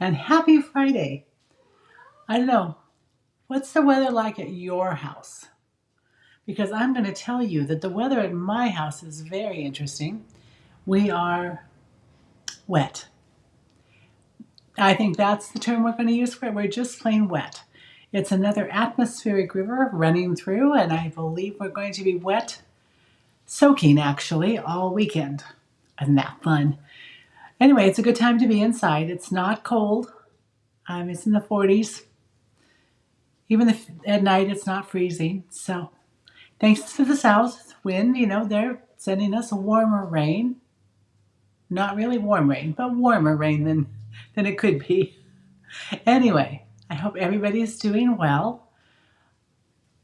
and happy Friday. I don't know, what's the weather like at your house? Because I'm going to tell you that the weather at my house is very interesting. We are wet. I think that's the term we're going to use for it. We're just plain wet. It's another atmospheric river running through, and I believe we're going to be wet, soaking actually, all weekend. Isn't that fun? Anyway, it's a good time to be inside. It's not cold. It's in the 40s. Even if at night it's not freezing. So thanks to the south wind, they're sending us warmer rain. Not really warm rain, but warmer rain than it could be. Anyway, I hope everybody's doing well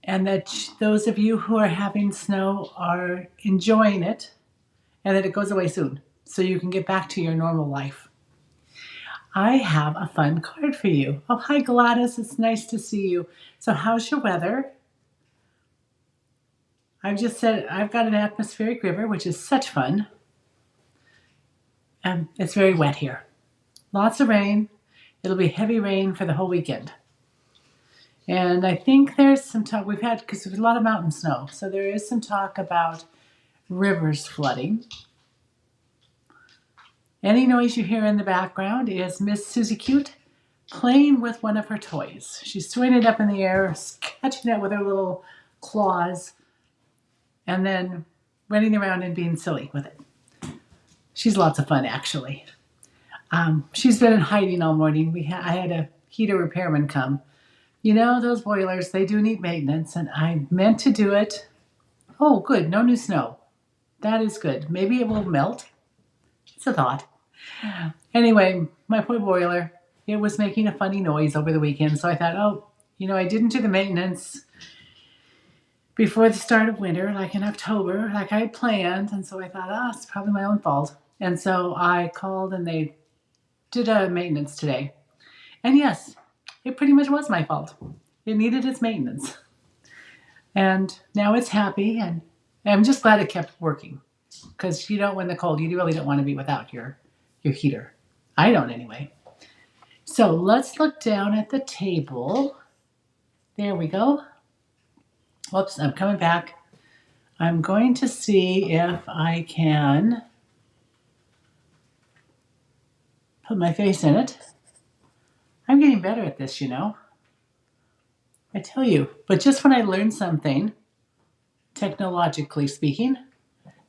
and that those of you who are having snow are enjoying it and that it goes away soon so you can get back to your normal life. I have a fun card for you. Oh, hi Gladys, it's nice to see you. So how's your weather? I've just said I've got an atmospheric river, which is such fun. And it's very wet here. Lots of rain. It'll be heavy rain for the whole weekend. And I think there's some talk we've had, because there's a lot of mountain snow. So there is some talk about rivers flooding. Any noise you hear in the background is Miss Susie Cute playing with one of her toys. She's throwing it up in the air, catching it with her little claws, and then running around and being silly with it. She's lots of fun, actually. She's been in hiding all morning. I had a heater repairman come. Those boilers, they do need maintenance, and I meant to do it. Oh, good, no new snow. That is good. Maybe it will melt. It's a thought. Anyway, my poor boiler, it was making a funny noise over the weekend, so I thought, I didn't do the maintenance before the start of winter, like in October, like I had planned, and so I thought, it's probably my own fault. And so I called and they did a maintenance today. And yes, it pretty much was my fault. It needed its maintenance. And now it's happy, and I'm just glad it kept working. Because when the cold, you really don't want to be without your heater. I don't anyway. So let's look down at the table. There we go. Whoops, I'm coming back. I'm going to see if I can put my face in it. I'm getting better at this, I tell you. But just when I learn something, technologically speaking,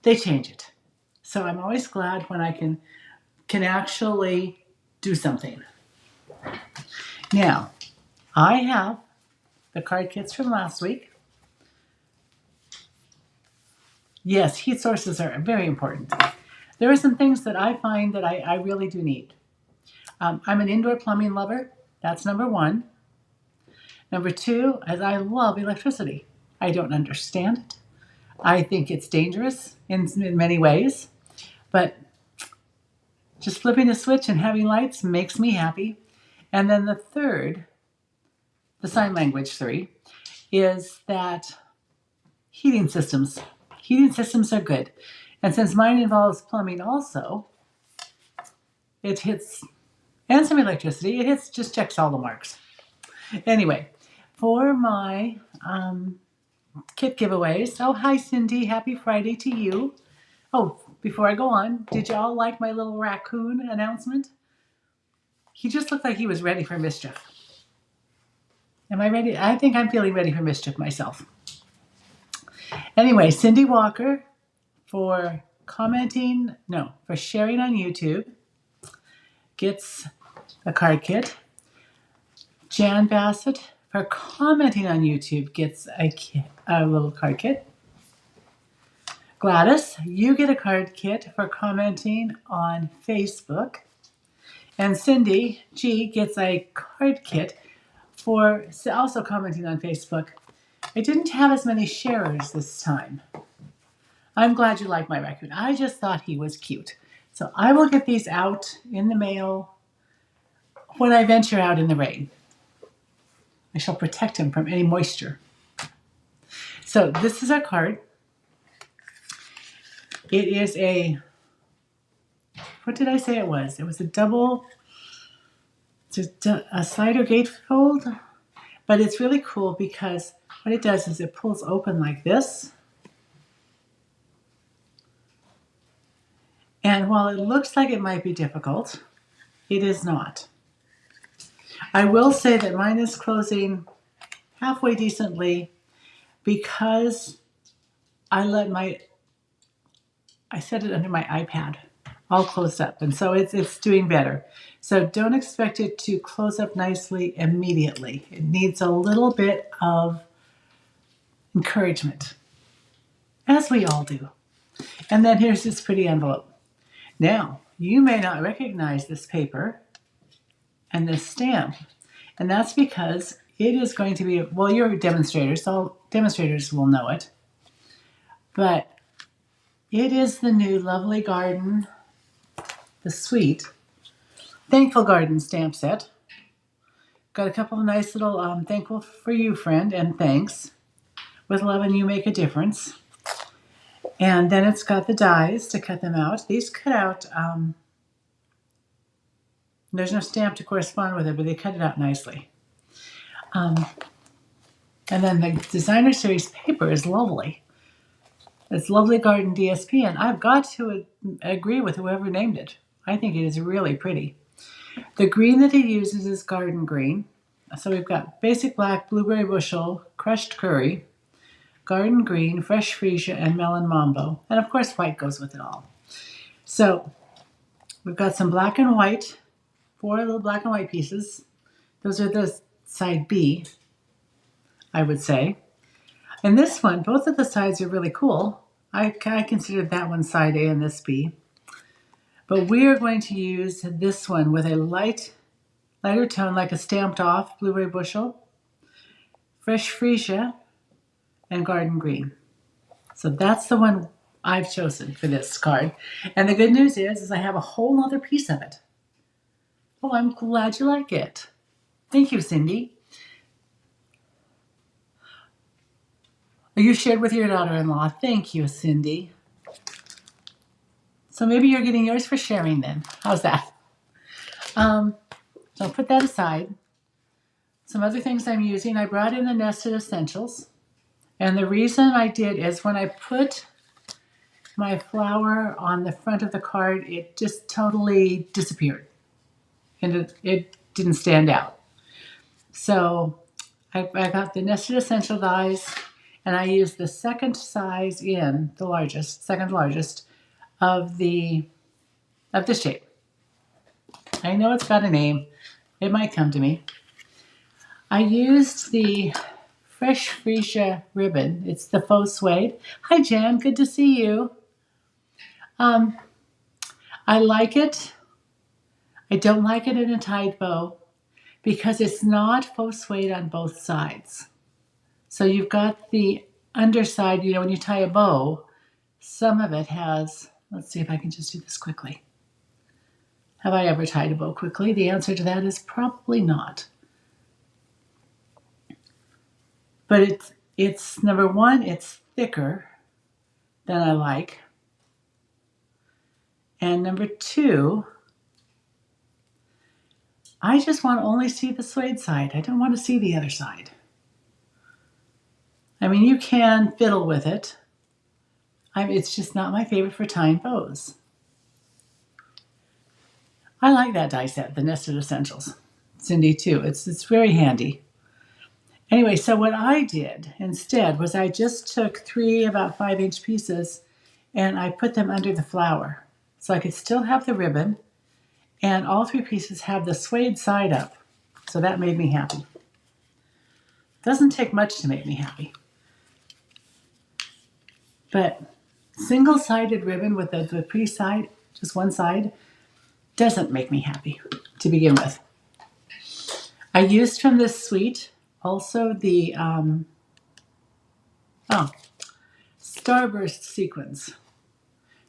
they change it. So I'm always glad when I can actually do something. Now, I have the card kits from last week. Yes, heat sources are very important. There are some things that I find that I really do need. I'm an indoor plumbing lover. That's number one. Number two is I love electricity. I don't understand it. I think it's dangerous in many ways. But just flipping a switch and having lights makes me happy. And then the third, the sign language 3, is that heating systems. Heating systems are good. And since mine involves plumbing also, it hits, and some electricity, just checks all the marks. Anyway, for my kit giveaways, oh, hi Cindy, happy Friday to you. Oh, before I go on, did y'all like my little raccoon announcement? He just looked like he was ready for mischief. Am I ready? I think I'm feeling ready for mischief myself. Anyway, Cindy Walker for sharing on YouTube gets a card kit. Jan Bassett for commenting on YouTube gets a little card kit. Gladys, you get a card kit for commenting on Facebook. And Cindy G gets a card kit for also commenting on Facebook. I didn't have as many sharers this time. I'm glad you like my raccoon. I just thought he was cute. So I will get these out in the mail when I venture out in the rain. I shall protect him from any moisture. So this is our card. It is what did I say it was? It was a double a cider gatefold, but it's really cool because what it does is it pulls open like this. And while it looks like it might be difficult, it is not. I will say that mine is closing halfway decently because I set it under my iPad all closed up, and so it's doing better. So don't expect it to close up nicely immediately. It needs a little bit of encouragement, as we all do. And then here's this pretty envelope. Now, you may not recognize this paper and this stamp, and that's because it is going to be, well, you're a demonstrator, so demonstrators will know it, but it is the new Lovely Garden, the Sweet Thankful Garden stamp set. Got a couple of nice little thankful for you, friend, and thanks. With love and you make a difference. And then it's got the dies to cut them out. These cut out, there's no stamp to correspond with it, but they cut it out nicely. And then the designer series paper is lovely. It's Lovely Garden DSP, and I've got to agree with whoever named it. I think it is really pretty. The green that he uses is garden green. So we've got basic black, blueberry bushel, crushed curry, garden green, fresh freesia, and melon mambo. And of course, white goes with it all. So we've got some black and white, 4 little black and white pieces. Those are the side B, I would say. And this one, both of the sides are really cool. I considered that one side A and this B. But we are going to use this one with a lighter tone, like a stamped off blueberry bushel, fresh freesia, and garden green. So that's the one I've chosen for this card. And the good news is I have a whole other piece of it. Oh, I'm glad you like it. Thank you, Cindy. You shared with your daughter-in-law. Thank you, Cindy. So maybe you're getting yours for sharing then. How's that? So I'll put that aside. Some other things I'm using, I brought in the Nested Essentials. And the reason I did is when I put my flower on the front of the card, it just totally disappeared. And it didn't stand out. So I got the Nested Essential dies, and I used the second size in, second largest, of the shape. I know it's got a name. It might come to me. I used the Fresh Freesia ribbon. It's the faux suede. Hi, Jan. Good to see you. I like it. I don't like it in a tied bow because it's not faux suede on both sides. So you've got the underside, when you tie a bow, some of it has, let's see if I can just do this quickly. Have I ever tied a bow quickly? The answer to that is probably not. But it's number one, it's thicker than I like. And number two, I just want to only see the suede side. I don't want to see the other side. I mean, you can fiddle with it. It's just not my favorite for tying bows. I like that die set, the Nested Essentials. Cindy too. It's very handy. Anyway, so what I did instead was I just took 3 about 5-inch pieces and I put them under the flower. So I could still have the ribbon, and all 3 pieces have the suede side up. So that made me happy. Doesn't take much to make me happy. But single-sided ribbon with the pretty side, just one side, doesn't make me happy to begin with. I used from this suite also the Starburst sequins.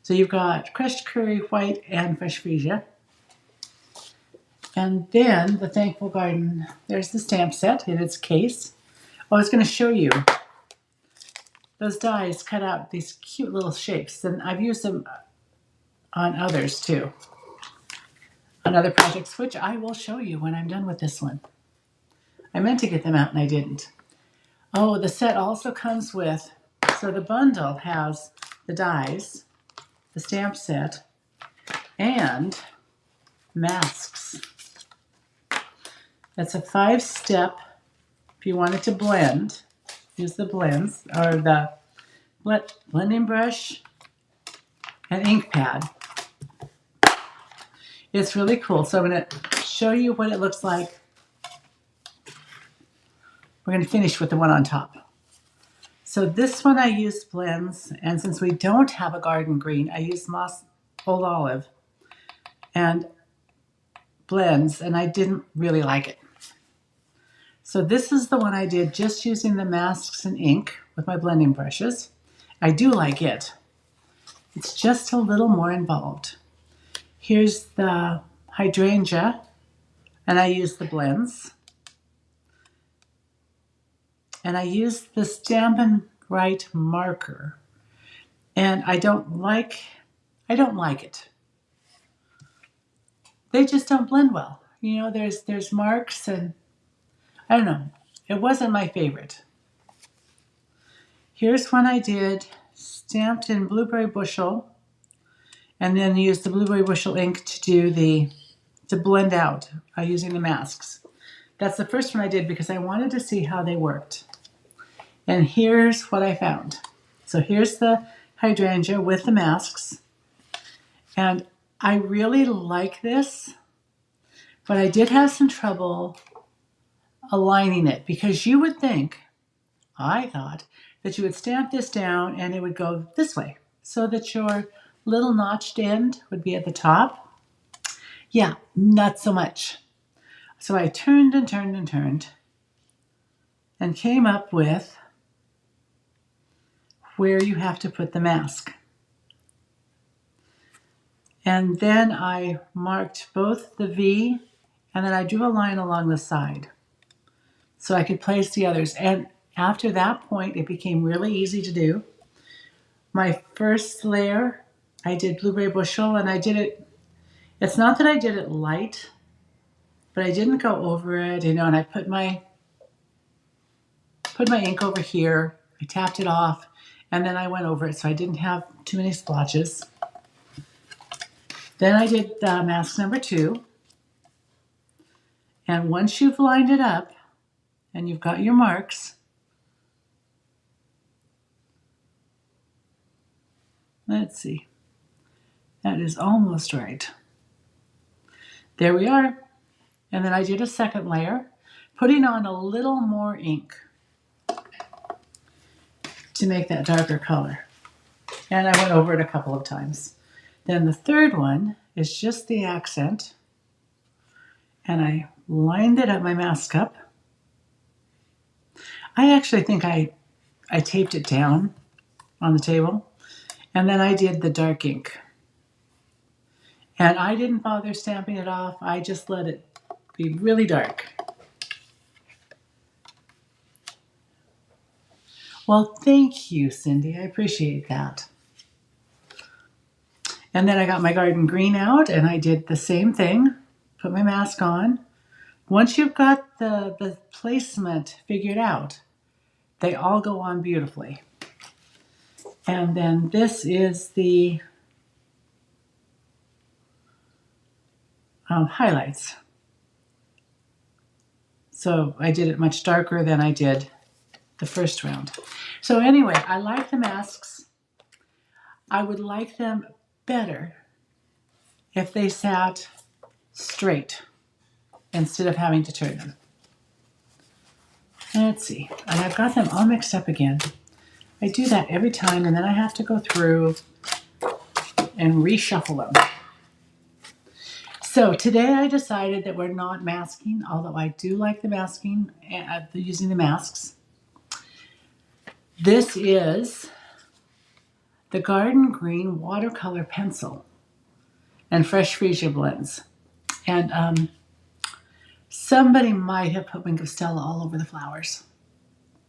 So you've got crushed curry, white, and fresh freesia. And then the Thankful Garden, there's the stamp set in its case. I was going to show you. Those dies cut out these cute little shapes, and I've used them on others too. on other projects, which I will show you when I'm done with this one. I meant to get them out and I didn't. Oh, the set also comes with, so the bundle has the dies, the stamp set, and masks. That's a 5-step. If you wanted to blend, use the blends, or the blending brush and ink pad. It's really cool. So I'm going to show you what it looks like. We're going to finish with the one on top. So this one I used blends, and since we don't have a garden green, I used moss old olive and blends, and I didn't really like it. So this is the one I did just using the masks and ink with my blending brushes. I do like it. It's just a little more involved. Here's the hydrangea, and I use the blends. And I use the Stampin' Right marker. And I don't like it. They just don't blend well. You know, there's marks, and I don't know. It wasn't my favorite. Here's one I did stamped in Blueberry Bushel, and then used the Blueberry Bushel ink to blend out using the masks. That's the first one I did because I wanted to see how they worked. And here's what I found. So here's the hydrangea with the masks. And I really like this, but I did have some trouble aligning it because you would think, I thought, that you would stamp this down and it would go this way so that your little notched end would be at the top. Yeah, not so much. So I turned and turned and turned and came up with where you have to put the mask. And then I marked both the V, and then I drew a line along the side so I could place the others. And after that point, it became really easy to do. My first layer, I did Blueberry Bushel, and I did it, it's not that I did it light, but I didn't go over it, you know, and I put my ink over here, I tapped it off, and then I went over it so I didn't have too many splotches. Then I did mask number 2. And once you've lined it up and you've got your marks, let's see, that is almost right. There we are. And then I did a second layer, putting on a little more ink to make that darker color. And I went over it a couple of times. Then the third one is just the accent. And I lined it up, my mask up. I actually think I taped it down on the table. And then I did the dark ink. And I didn't bother stamping it off. I just let it be really dark. Well, thank you, Cindy. I appreciate that. And then I got my garden green out and I did the same thing. Put my mask on. Once you've got the placement figured out, they all go on beautifully. And then this is the highlights. So I did it much darker than I did the first round. So anyway, I like the masks. I would like them better if they sat straight instead of having to turn them. Let's see, and I've got them all mixed up again. I do that every time, and then I have to go through and reshuffle them. So today I decided that we're not masking, although I do like the masking, using the masks. This is the Garden Green Watercolor Pencil and Fresh Freesia blends. And somebody might have put Wink of Stella all over the flowers.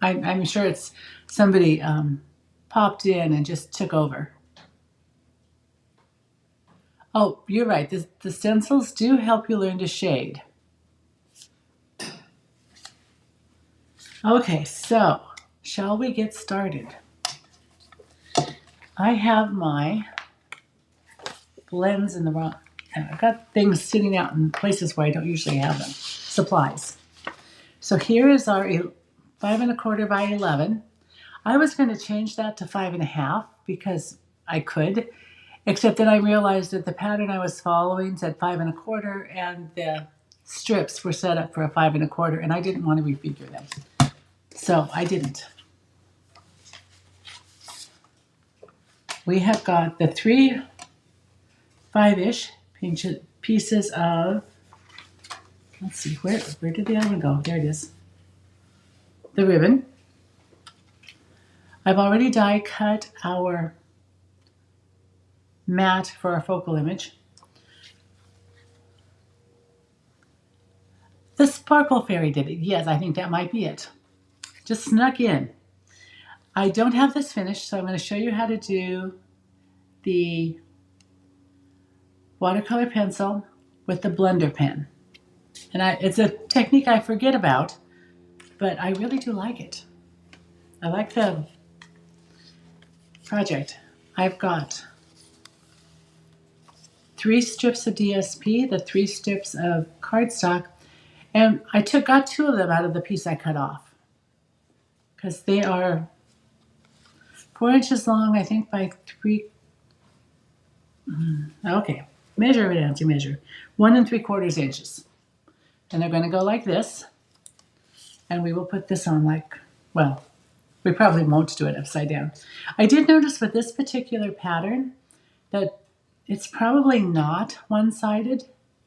I'm sure it's somebody popped in and just took over. Oh, you're right. The stencils do help you learn to shade. Okay, so shall we get started? I have my blends in the wrong, and I've got things sitting out in places where I don't usually have them. Supplies. So here is our 5 1/4 by 11. I was going to change that to 5 1/2 because I could, except then I realized that the pattern I was following said 5 1/4 and the strips were set up for a 5 1/4 and I didn't want to refigure them. So I didn't. We have got the 3 5-ish pieces of, let's see, where did the other one go? There it is. The ribbon. I've already die cut our mat for our focal image. The Sparkle Fairy did it. Yes, I think that might be it. Just snuck in. I don't have this finished, so I'm going to show you how to do the watercolor pencil with the blender pen. And it's a technique I forget about, but I really do like it. I like the project. I've got 3 strips of DSP, the 3 strips of cardstock, and I got 2 of them out of the piece I cut off because they are 4 inches long, I think, by 3. Okay, measure it as you measure. 1 3/4 inches. And they're going to go like this. And we will put this on like, well, we probably won't do it upside down. I did notice with this particular pattern that it's probably not one-sided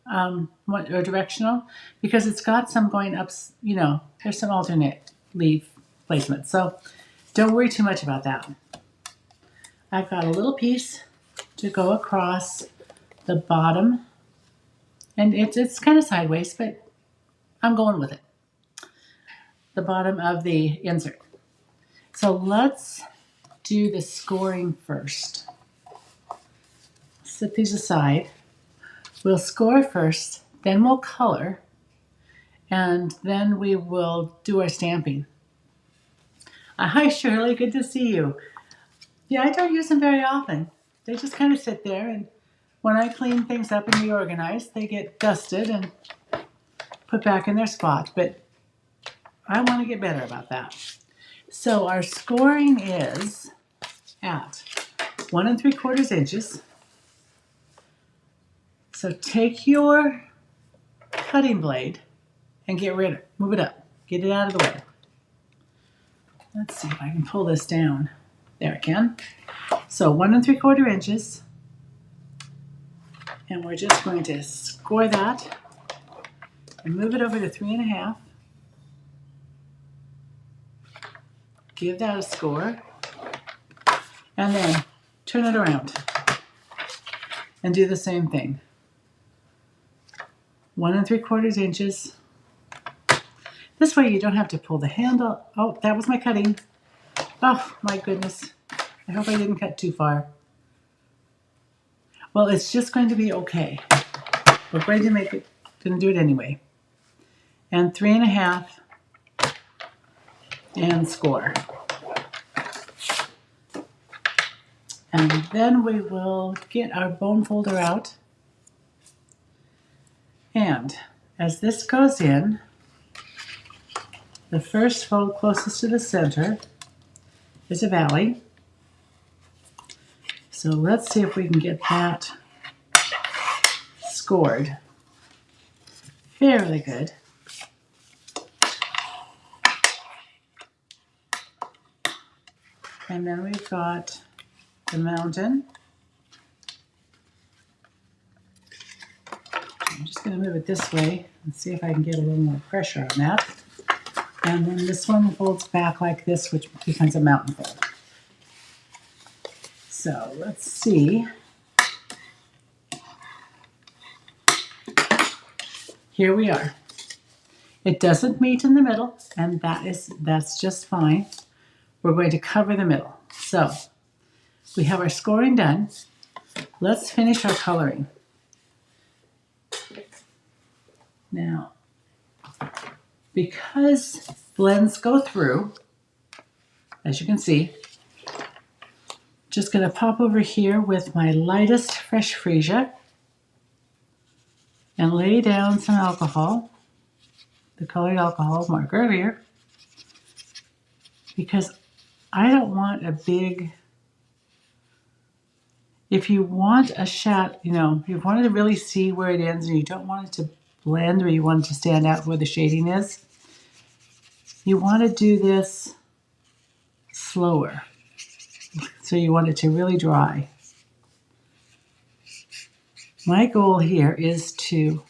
or directional because it's got some going up, you know, there's some alternate leaf placement. So don't worry too much about that. I've got a little piece to go across the bottom, and it's kind of sideways, but I'm going with it. The bottom of the insert. So let's do the scoring first. Set these aside. We'll score first, then we'll color, and then we will do our stamping. Hi Shirley, good to see you. Yeah, I don't use them very often. They just kind of sit there, and when I clean things up and reorganize, they get dusted and put back in their spot, but I want to get better about that. So our scoring is at 1 3/4 inches. So take your cutting blade and move it up, get it out of the way. Let's see if I can pull this down. There I can. So 1 3/4 inches, and we're just going to score that and move it over to 3 1/2. Give that a score, and then turn it around and do the same thing. 1 3/4 inches. This way you don't have to pull the handle. Oh, that was my cutting. Oh my goodness. I hope I didn't cut too far. Well, it's just going to be okay. We're going to do it anyway. And 3 1/2 and score. And then we will get our bone folder out. And as this goes in, the first fold closest to the center is a valley. So let's see if we can get that scored fairly good. And then we've got the mountain. I'm just going to move it this way and see if I can get a little more pressure on that. And then this one folds back like this, which becomes a mountain fold. So let's see. Here we are. It doesn't meet in the middle, and that's just fine. We're going to cover the middle. So we have our scoring done. Let's finish our coloring. Now, because blends go through, as you can see, just going to pop over here with my lightest fresh freesia and lay down some alcohol, the colored alcohol marker here, because I don't want a big, if you want a shot, you know, if you wanted to really see where it ends and you don't want it to blend or you want it to stand out where the shading is, you want to do this slower. So you want it to really dry. My goal here is to,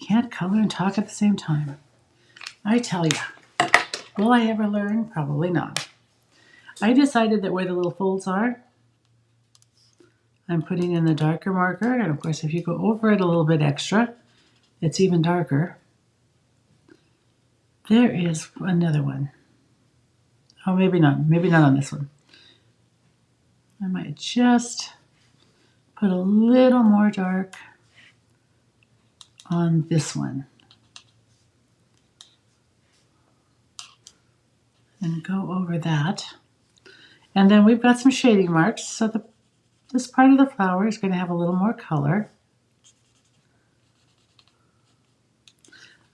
can't color and talk at the same time. I tell you, will I ever learn? Probably not. I decided that where the little folds are, I'm putting in the darker marker, and of course if you go over it a little bit extra, it's even darker. There is another one. Oh, maybe not on this one. I might just put a little more dark on this one. And go over that. And then we've got some shading marks, so this part of the flower is going to have a little more color.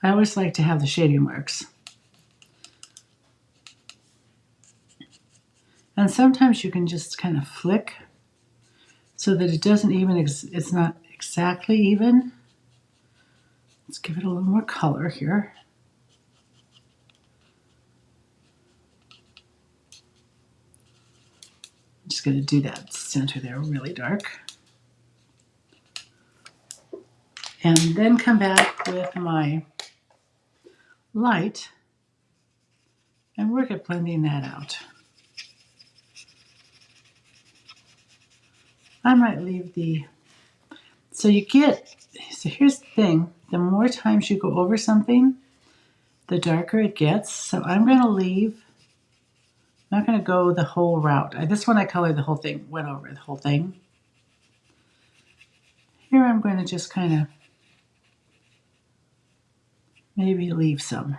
I always like to have the shading marks. And sometimes you can just kind of flick so that it doesn't even, it's not exactly even. Let's give it a little more color here. I'm just going to do that center there really dark. And then come back with my light and work at blending that out. I might leave so here's the thing, the more times you go over something, the darker it gets. So I'm going to leave, I'm not going to go the whole route. This one I colored the whole thing, went over the whole thing. Here I'm going to just kind of maybe leave some.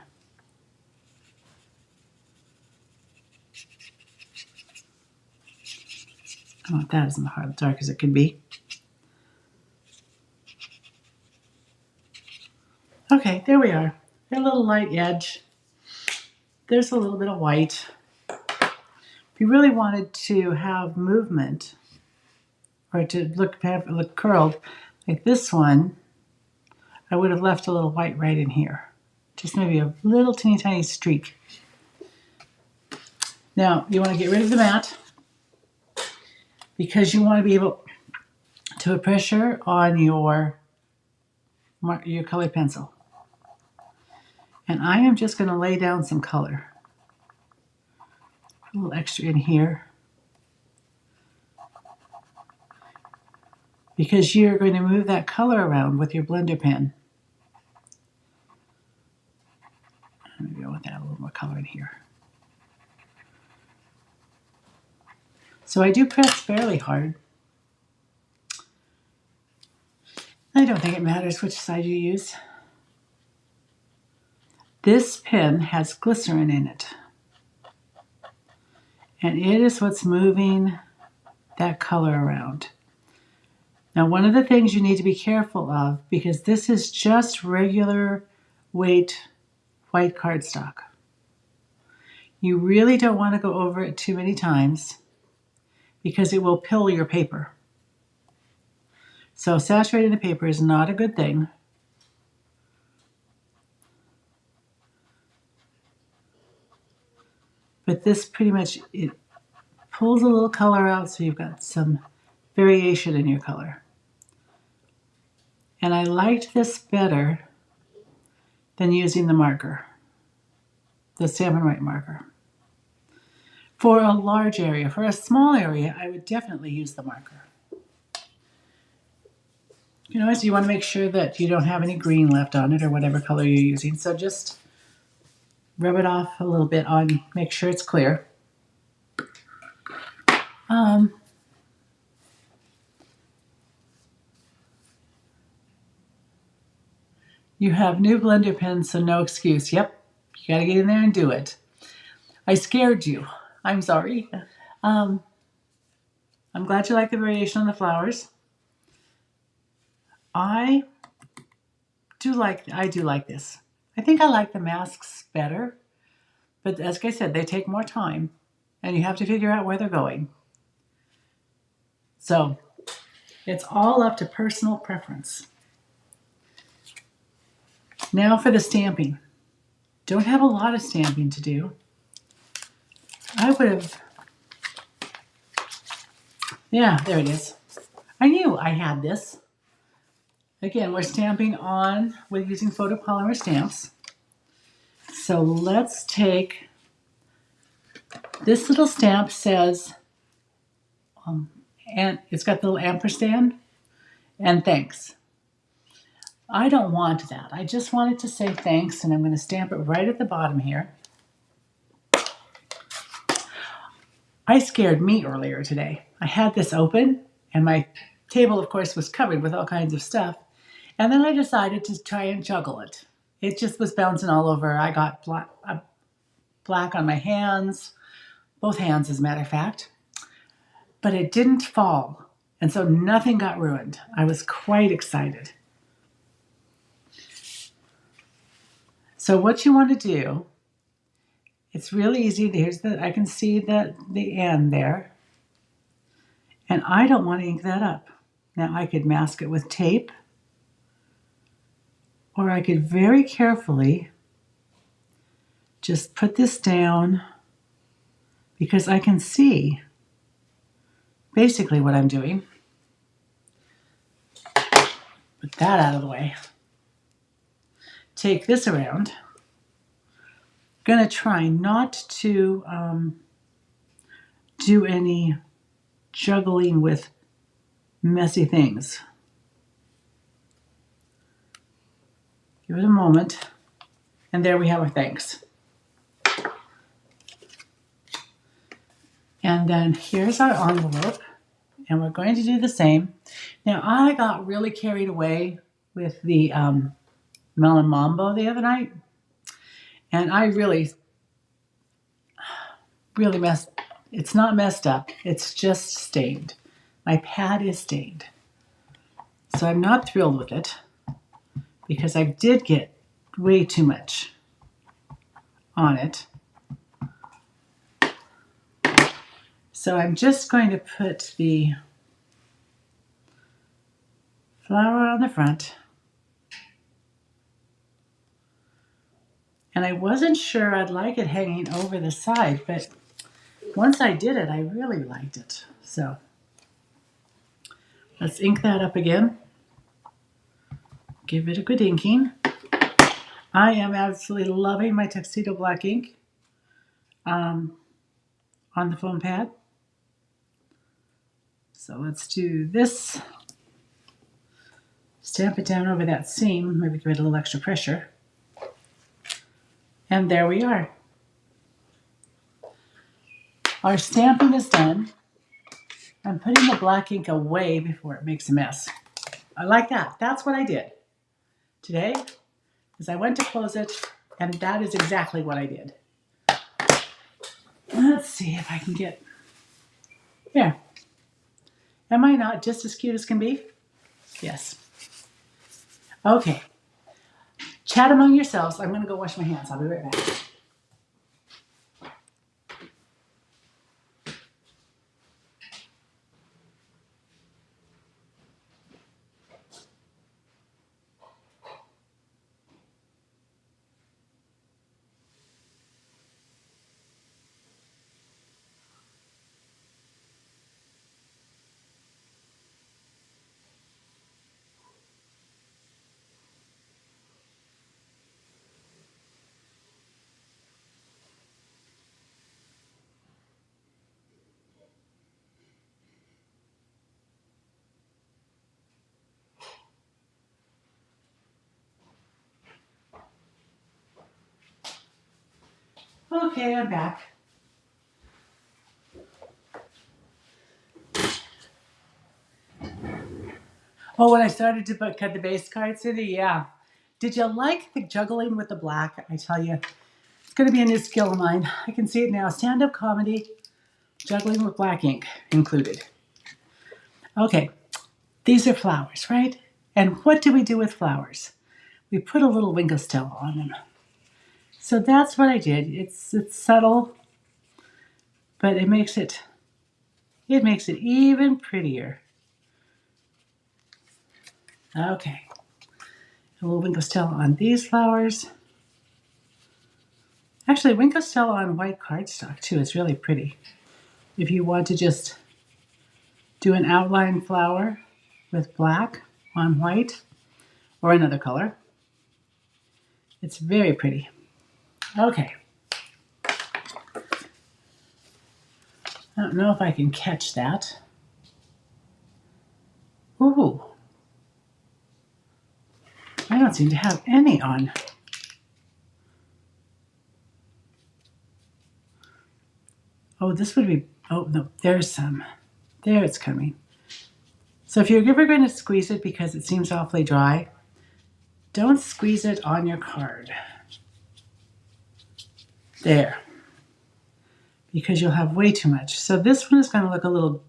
I want that as dark as it can be. Okay, there we are. A little light edge. There's a little bit of white. If you really wanted to have movement, or to look curled, like this one, I would have left a little white right in here. Just maybe a little teeny tiny streak. Now, you want to get rid of the mat because you want to be able to put pressure on your colored pencil. And I am just going to lay down some color. A little extra in here. Because you're going to move that color around with your blender pen. I'm going to go with that, a little more color in here. So I do press fairly hard. I don't think it matters which side you use. This pen has glycerin in it. And it is what's moving that color around. Now, one of the things you need to be careful of, because this is just regular weight white cardstock. You really don't want to go over it too many times because it will pill your paper. So saturating the paper is not a good thing. But this pretty much, it pulls a little color out so you've got some variation in your color. And I liked this better than using the marker, the Stampin' Right marker. For a large area, for a small area, I would definitely use the marker. You know, so you want to make sure that you don't have any green left on it or whatever color you're using. So just rub it off a little bit on, make sure it's clear. You have new blender pens, so no excuse. Yep, you gotta get in there and do it. I scared you. I'm sorry. Um, I'm glad you like the variation on the flowers. I I do like this. I think I like the masks better, but as I said, they take more time, and you have to figure out where they're going. So it's all up to personal preference. Now for the stamping. Don't have a lot of stamping to do. I would have, yeah, there it is. I knew I had this. Again, we're stamping on with using photopolymer stamps. So let's take, this little stamp says, and it's got the little ampersand and thanks. I don't want that. I just wanted to say thanks, and I'm going to stamp it right at the bottom here. I scared me earlier today. I had this open, and my table, of course, was covered with all kinds of stuff. And then I decided to try and juggle it. It just was bouncing all over. I got black on my hands, both hands, as a matter of fact. But it didn't fall, and so nothing got ruined. I was quite excited. So what you want to do, it's really easy. I can see the end there. And I don't want to ink that up. Now I could mask it with tape, or I could very carefully just put this down because I can see basically what I'm doing. Put that out of the way. Take this around. Going to try not to do any juggling with messy things. Give it a moment. And there we have our thanks. And then here's our envelope. And we're going to do the same. Now, I got really carried away with the melon mambo the other night. And I really messed. It's not messed up. It's just stained. My pad is stained. So I'm not thrilled with it because I did get way too much on it. So I'm just going to put the flower on the front. And I wasn't sure I'd like it hanging over the side, but once I did it, I really liked it. So let's ink that up again. Give it a good inking. I am absolutely loving my Tuxedo Black ink on the foam pad. So let's do this. Stamp it down over that seam, maybe give it a little extra pressure. And there we are. Our stamping is done. I'm putting the black ink away before it makes a mess. I like that. That's what I did today, is I went to close it, and that is exactly what I did. Let's see if I can get, there. Am I not just as cute as can be? Yes. Okay. Chat among yourselves. I'm going to go wash my hands. I'll be right back. Okay, I'm back. Oh, when I started to cut the base cards in it, yeah. Did you like the juggling with the black? I tell you, it's going to be a new skill of mine. I can see it now. Stand-up comedy, juggling with black ink included. Okay, these are flowers, right? And what do we do with flowers? We put a little Winkle Stella on them. So that's what I did. It's subtle, but it makes it even prettier. Okay, a little Winkle Stella on these flowers. Actually, Winkle Stella on white cardstock too is really pretty. If you want to just do an outline flower with black on white or another color, it's very pretty. Okay. I don't know if I can catch that. Ooh. I don't seem to have any on. Oh, this would be, oh no, there's some. There it's coming. So if you're ever going to squeeze it because it seems awfully dry, don't squeeze it on your card. There. Because you'll have way too much. So this one is going to look a little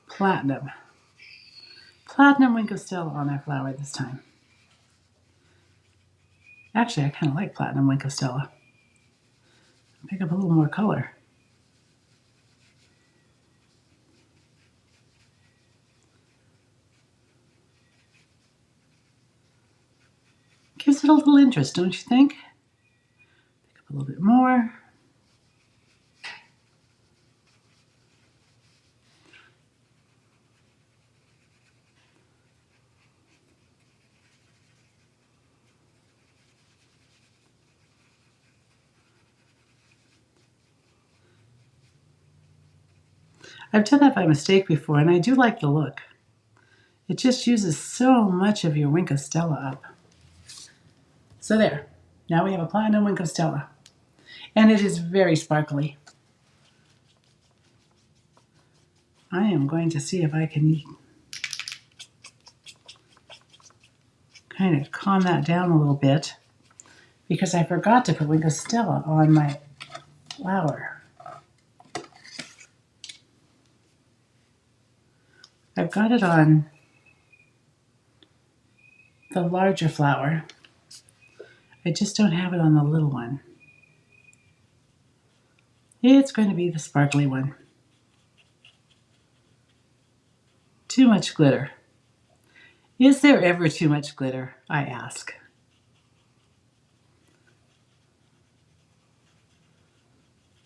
platinum. Platinum Winkle Stella on our flower this time. Actually, I kind of like platinum Winkle Stella. Pick up a little more color. Gives it a little interest, don't you think? Pick up a little bit more. I've done that by mistake before, and I do like the look. It just uses so much of your Winkle Stella up. So there. Now we have a platinum Winkle Stella. And it is very sparkly. I am going to see if I can kind of calm that down a little bit because I forgot to put Winkle Stella on my flower. I've got it on the larger flower. I just don't have it on the little one. It's going to be the sparkly one. Too much glitter. Is there ever too much glitter, I ask?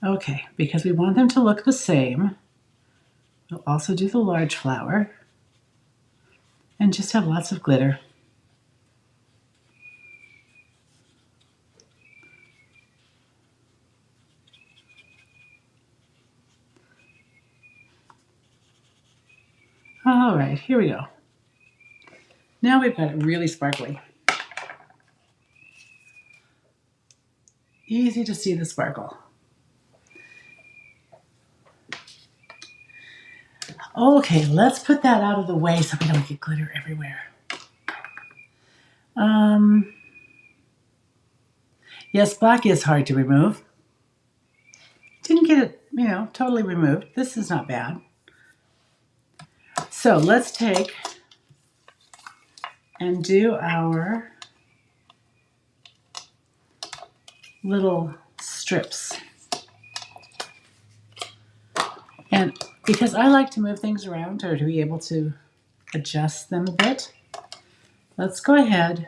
Okay, because we want them to look the same, we'll also do the large flower and just have lots of glitter. All right, here we go. Now we've got it really sparkly. Easy to see the sparkle. Okay, let's put that out of the way so we don't get glitter everywhere. Yes, black is hard to remove. Didn't get it, totally removed. This is not bad. So let's take and do our little strips. And because I like to move things around or to be able to adjust them a bit, let's go ahead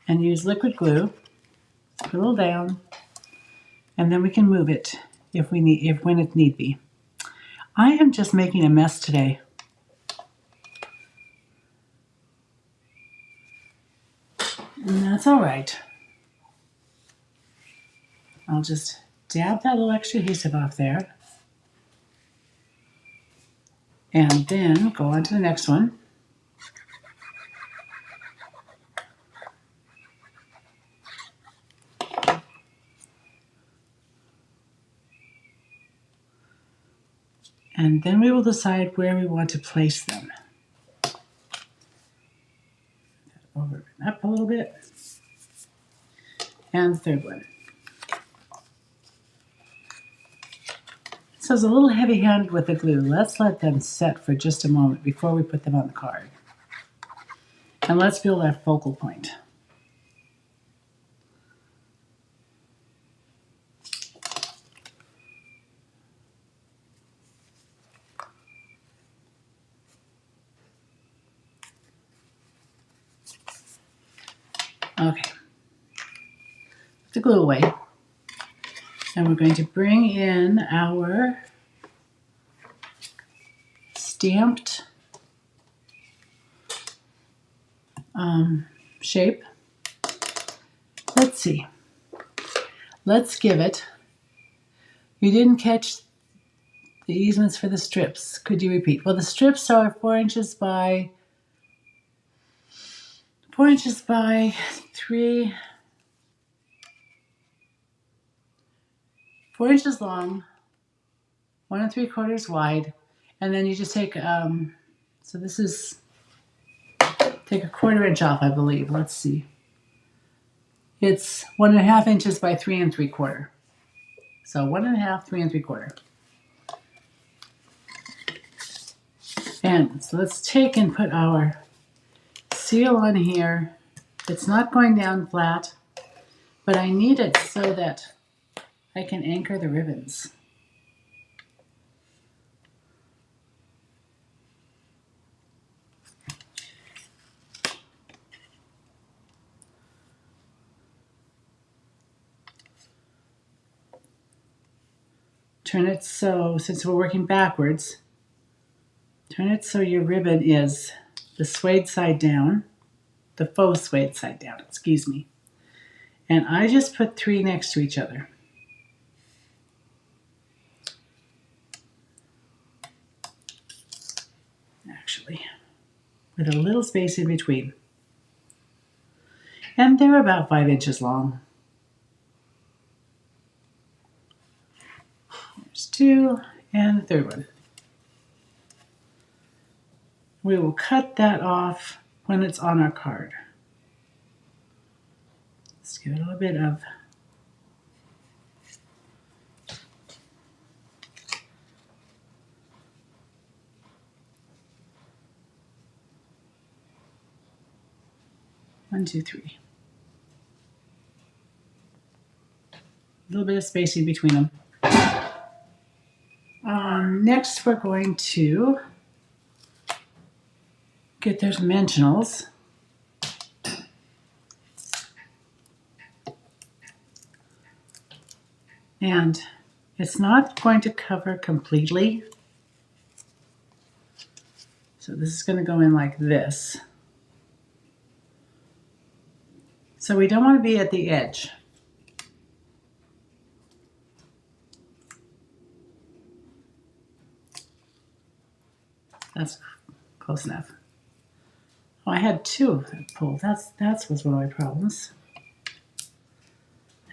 and use liquid glue, put a little down, and then we can move it when it need be. I am just making a mess today. And that's all right. I'll just dab that little extra adhesive off there. And then go on to the next one. And then we will decide where we want to place them. over and up a little bit. And the third one. So it's a little heavy-handed with the glue. Let's let them set for just a moment before we put them on the card. And let's build our focal point. Okay. Put the glue away. And we're going to bring in our stamped shape. Let's see. Let's give it. You didn't catch the easements for the strips. Could you repeat? Well, the strips are 4 inches by 3, 4 inches long, 1 3/4 wide, and then you just take, so this is, take a 1/4 inch off, I believe. Let's see. It's 1 1/2 inches by 3 3/4. So 1 1/2, 3 3/4. And so let's take and put our seal on here. It's not going down flat, but I need it so that I can anchor the ribbons. Turn it so, since we're working backwards, turn it so your ribbon is the suede side down, the faux suede side down, excuse me. And I just put 3 next to each other. Actually, with a little space in between. And they're about 5 inches long. There's 2, and the third one. We will cut that off when it's on our card. Let's give it a little bit of one, two, three. A little bit of spacing between them. Next, we're going to get their dimensionals. And it's not going to cover completely. So this is going to go in like this. So we don't want to be at the edge. That's close enough. Oh, I had 2 pulled. That was one of my problems.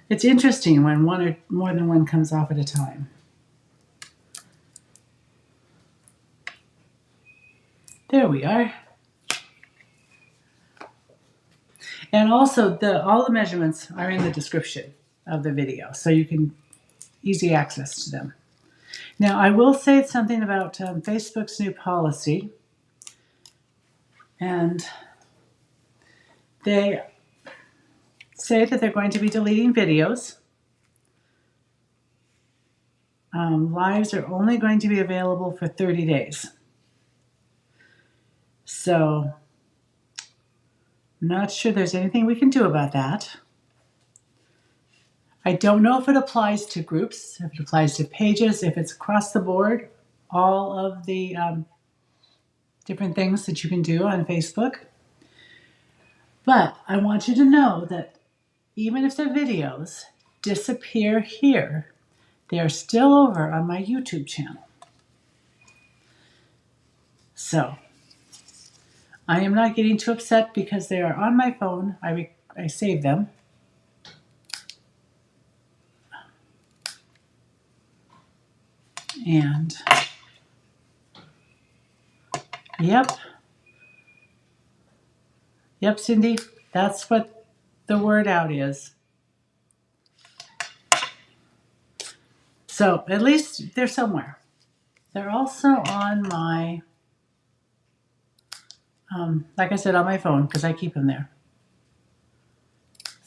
It's interesting when one or more than one comes off at a time. There we are. And also, all the measurements are in the description of the video, so you can easy access to them. Now, I will say something about Facebook's new policy, and they say that they're going to be deleting videos. Lives are only going to be available for 30 days. So, I'm not sure there's anything we can do about that. I don't know if it applies to groups, if it applies to pages, if it's across the board, all of the different things that you can do on Facebook. But I want you to know that even if the videos disappear here, they are still over on my YouTube channel. So, I am not getting too upset because they are on my phone. I save them. And, yep. Yep, Cindy, that's what the word out is. So at least they're somewhere. They're also on my, like I said, on my phone because I keep them there.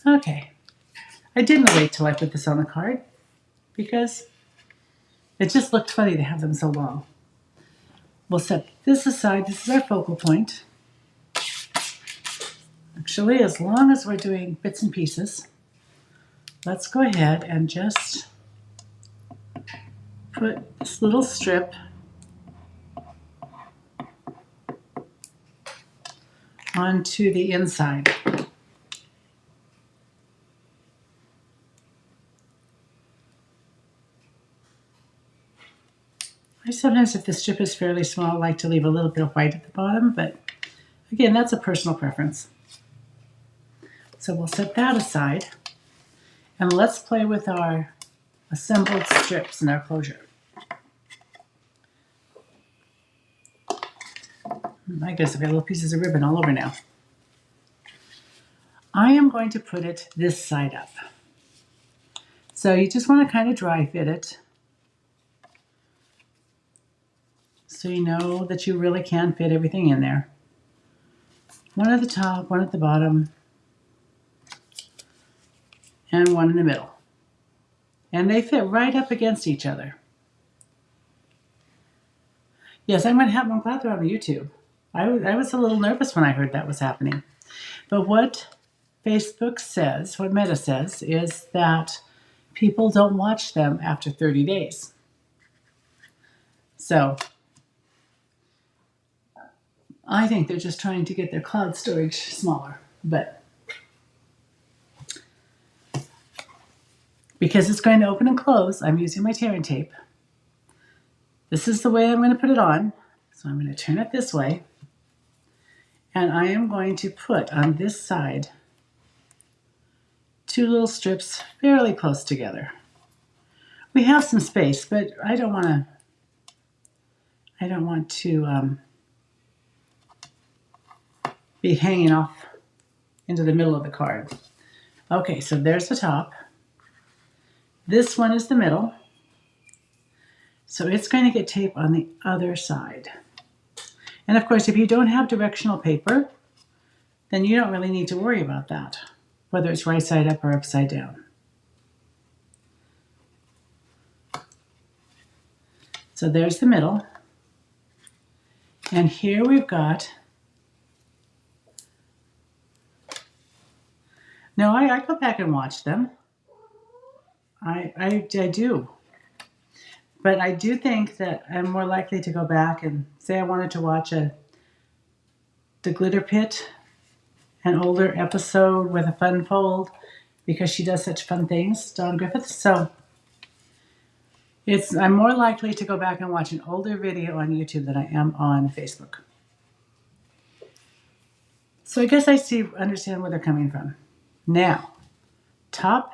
Okay. I didn't wait till I put this on the card because it just looked funny to have them so long. We'll set this aside. This is our focal point. Actually, as long as we're doing bits and pieces, let's go ahead and just put this little strip onto the inside. I sometimes, if the strip is fairly small, like to leave a little bit of white at the bottom, but again, that's a personal preference. So we'll set that aside, and let's play with our assembled strips and our closure. I guess I've got little pieces of ribbon all over now. I am going to put it this side up. So you just want to kind of dry fit it so you know that you really can fit everything in there. One at the top, one at the bottom, and one in the middle. And they fit right up against each other. Yes, I'm glad they're on YouTube. I was a little nervous when I heard that was happening. But what Facebook says, what Meta says, is that people don't watch them after 30 days. So I think they're just trying to get their cloud storage smaller. But because it's going to open and close, I'm using my tearing tape. This is the way I'm going to put it on. So I'm going to turn it this way. And I am going to put on this side 2 little strips fairly close together. We have some space, but I don't want to be hanging off into the middle of the card. Okay, so there's the top. This one is the middle. So it's going to get tape on the other side. And of course, if you don't have directional paper, then you don't really need to worry about that, whether it's right side up or upside down. So there's the middle. And here we've got, no, I go back and watch them. I do. But I do think that I'm more likely to go back and say I wanted to watch the Glitter Pit, an older episode with a fun fold, because she does such fun things, Dawn Griffith. So I'm more likely to go back and watch an older video on YouTube than I am on Facebook. So I guess I understand where they're coming from. Now, top,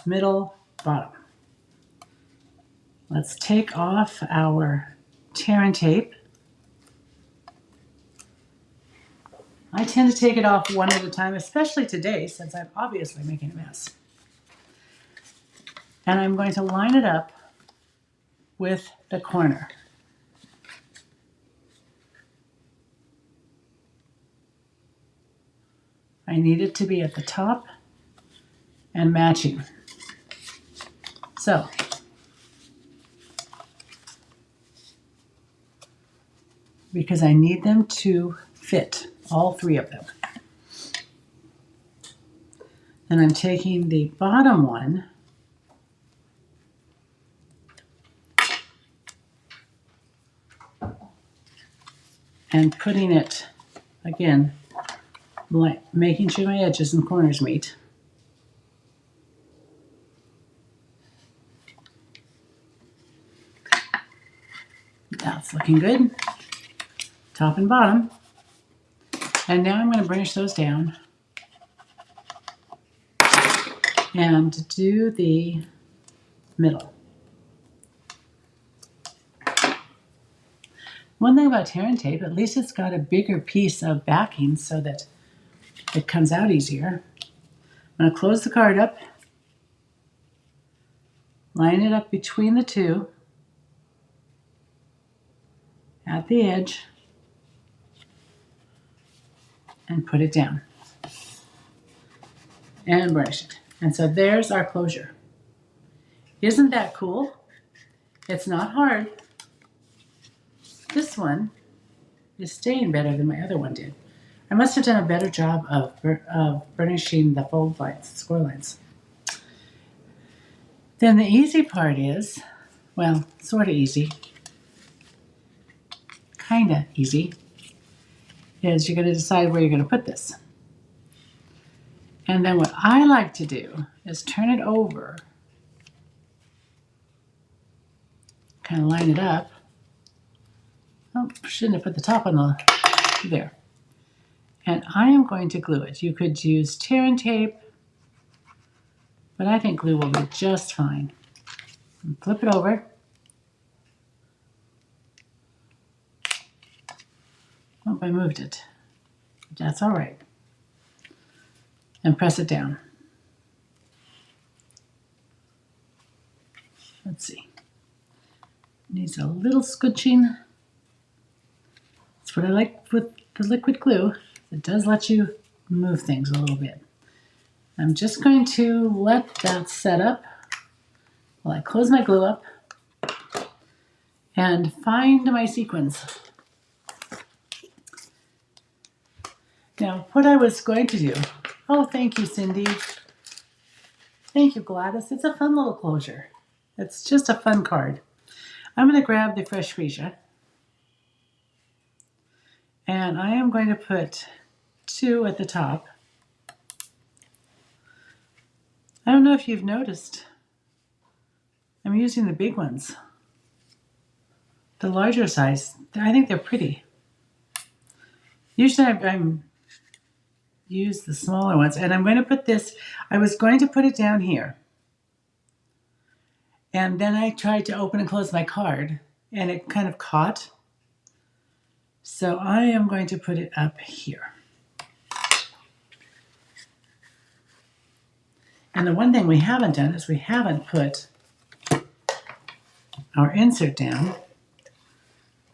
middle, bottom. Let's take off our tearing tape. I tend to take it off one at a time, especially today, since I'm obviously making a mess. And I'm going to line it up with the corner. I need it to be at the top and matching. So, because I need them to fit, all 3 of them. Then I'm taking the bottom one and putting it, again, making sure my edges and corners meet. That's looking good. Top and bottom. And now I'm going to burnish those down and do the middle. One thing about tearing tape, at least it's got a bigger piece of backing so that it comes out easier. I'm going to close the card up, line it up between the two at the edge, and put it down and burnish it. And so there's our closure. Isn't that cool? It's not hard. This one is staying better than my other one did. I must have done a better job of burnishing the fold lines, score lines. Then the easy part is, well, sort of easy, kind of easy, is you're going to decide where you're going to put this. And then what I like to do is turn it over, kind of line it up. Oh, shouldn't have put the top on the, there. And I am going to glue it. You could use tear and tape, but I think glue will be just fine. And flip it over. Oh, I moved it. That's all right. And press it down. Let's see. Needs a little scooching. That's what I like with the liquid glue. It does let you move things a little bit. I'm just going to let that set up while I close my glue up and find my sequins. Now, what I was going to do, oh, thank you, Cindy. Thank you, Gladys. It's a fun little closure. It's just a fun card. I'm going to grab the fresh freesia, and I am going to put 2 at the top. I don't know if you've noticed, I'm using the big ones. The larger size, I think they're pretty. Usually I'm use the smaller ones, and I'm going to put this, I was going to put it down here. And then I tried to open and close my card, and it kind of caught. So I am going to put it up here. And the one thing we haven't done is we haven't put our insert down,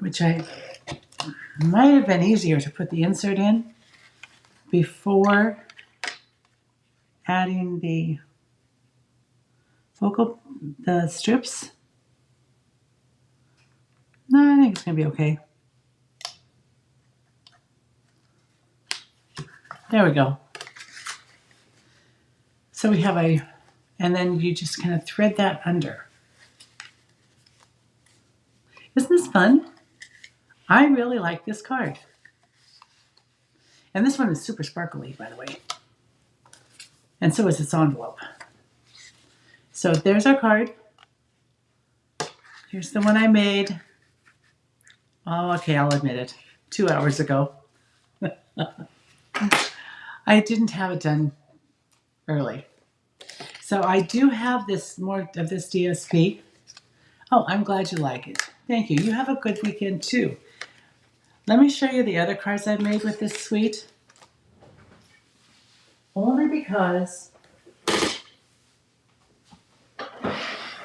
which might have been easier to put the insert in before adding the the strips. No, I think it's going to be okay. There we go. So we have and then you just kind of thread that under. Isn't this fun? I really like this card. And this one is super sparkly, by the way. And so is its envelope. So there's our card. Here's the one I made. Oh, okay, I'll admit it. 2 hours ago. I didn't have it done early. So I do have more of this DSP. Oh, I'm glad you like it. Thank you. You have a good weekend too. Let me show you the other cards I've made with this suite. Only because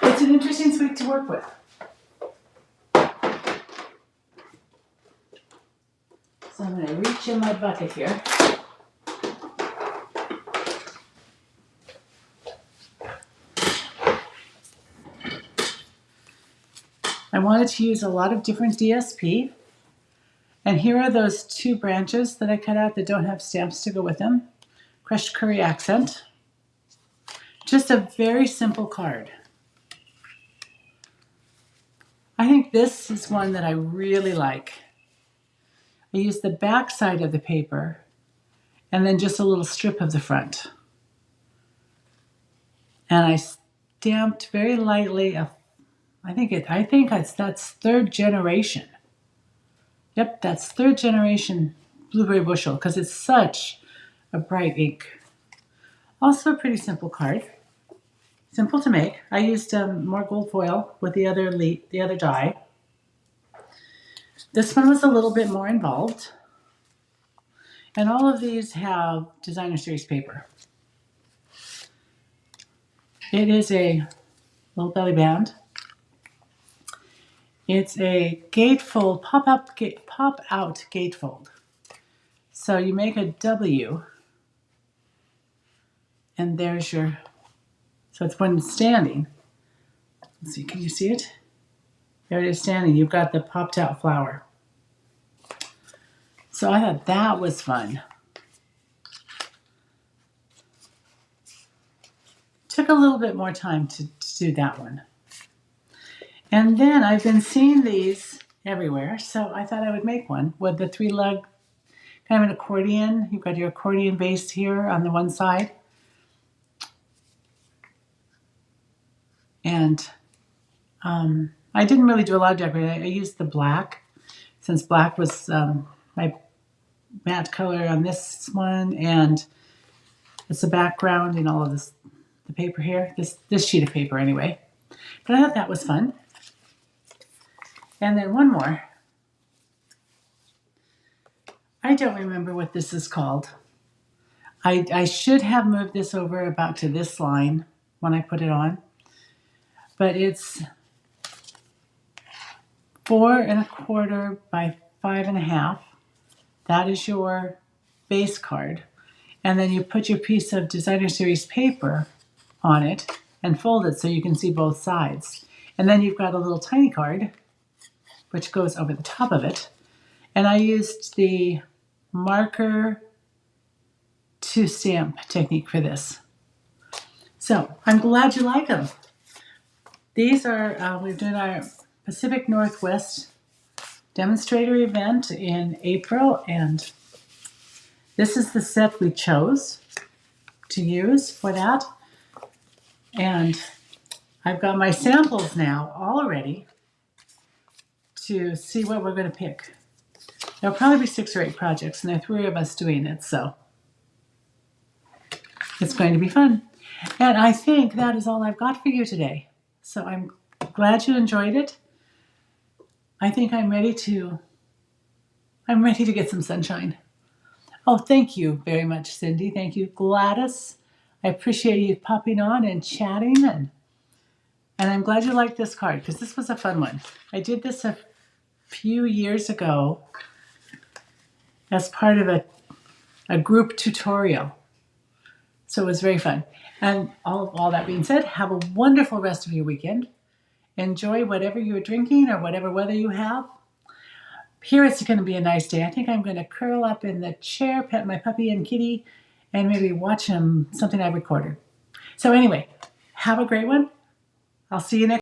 it's an interesting suite to work with. So I'm going to reach in my bucket here. I wanted to use a lot of different DSP. And here are those 2 branches that I cut out that don't have stamps to go with them. Crushed curry accent. Just a very simple card. I think this is one that I really like. I used the back side of the paper and then just a little strip of the front. And I stamped very lightly. I think that's 3rd generation. Yep, that's 3rd generation Blueberry Bushel because it's such a bright ink. Also a pretty simple card. Simple to make. I used more gold foil with the other die. This one was a little bit more involved. And all of these have designer series paper. It is a little belly band. It's a gatefold, pop-out gatefold. So you make a W, and there's your, so it's when it's standing. Let's see, can you see it? There it is standing. You've got the popped out flower. So I thought that was fun. Took a little bit more time to do that one. And then I've been seeing these everywhere, so I thought I would make one with the 3-lug, kind of an accordion. You've got your accordion base here on the one side. And I didn't really do a lot of decorating. I used the black, since black was my matte color on this one, and it's the background and all of this, the paper here, this sheet of paper anyway. But I thought that was fun. And then one more. I don't remember what this is called. I should have moved this over about to this line when I put it on. But it's 4 1/4 by 5 1/2. That is your base card. And then you put your piece of designer series paper on it and fold it so you can see both sides. And then you've got a little tiny card which goes over the top of it. And I used the marker to stamp technique for this. So I'm glad you like them. These are, we're doing our Pacific Northwest demonstrator event in April, and this is the set we chose to use for that. And I've got my samples now all ready to see what we're going to pick. There'll probably be 6 or 8 projects, and there are 3 of us doing it, so it's going to be fun. And I think that is all I've got for you today. So I'm glad you enjoyed it. I think I'm ready to get some sunshine. Oh, thank you very much, Cindy. Thank you, Gladys. I appreciate you popping on and chatting, and I'm glad you liked this card because this was a fun one. I did this a few years ago as part of a group tutorial. So it was very fun. And all that being said, have a wonderful rest of your weekend. Enjoy whatever you're drinking or whatever weather you have. Here it's going to be a nice day. I think I'm going to curl up in the chair, pet my puppy and kitty, and maybe watch something I recorded. So anyway, have a great one. I'll see you next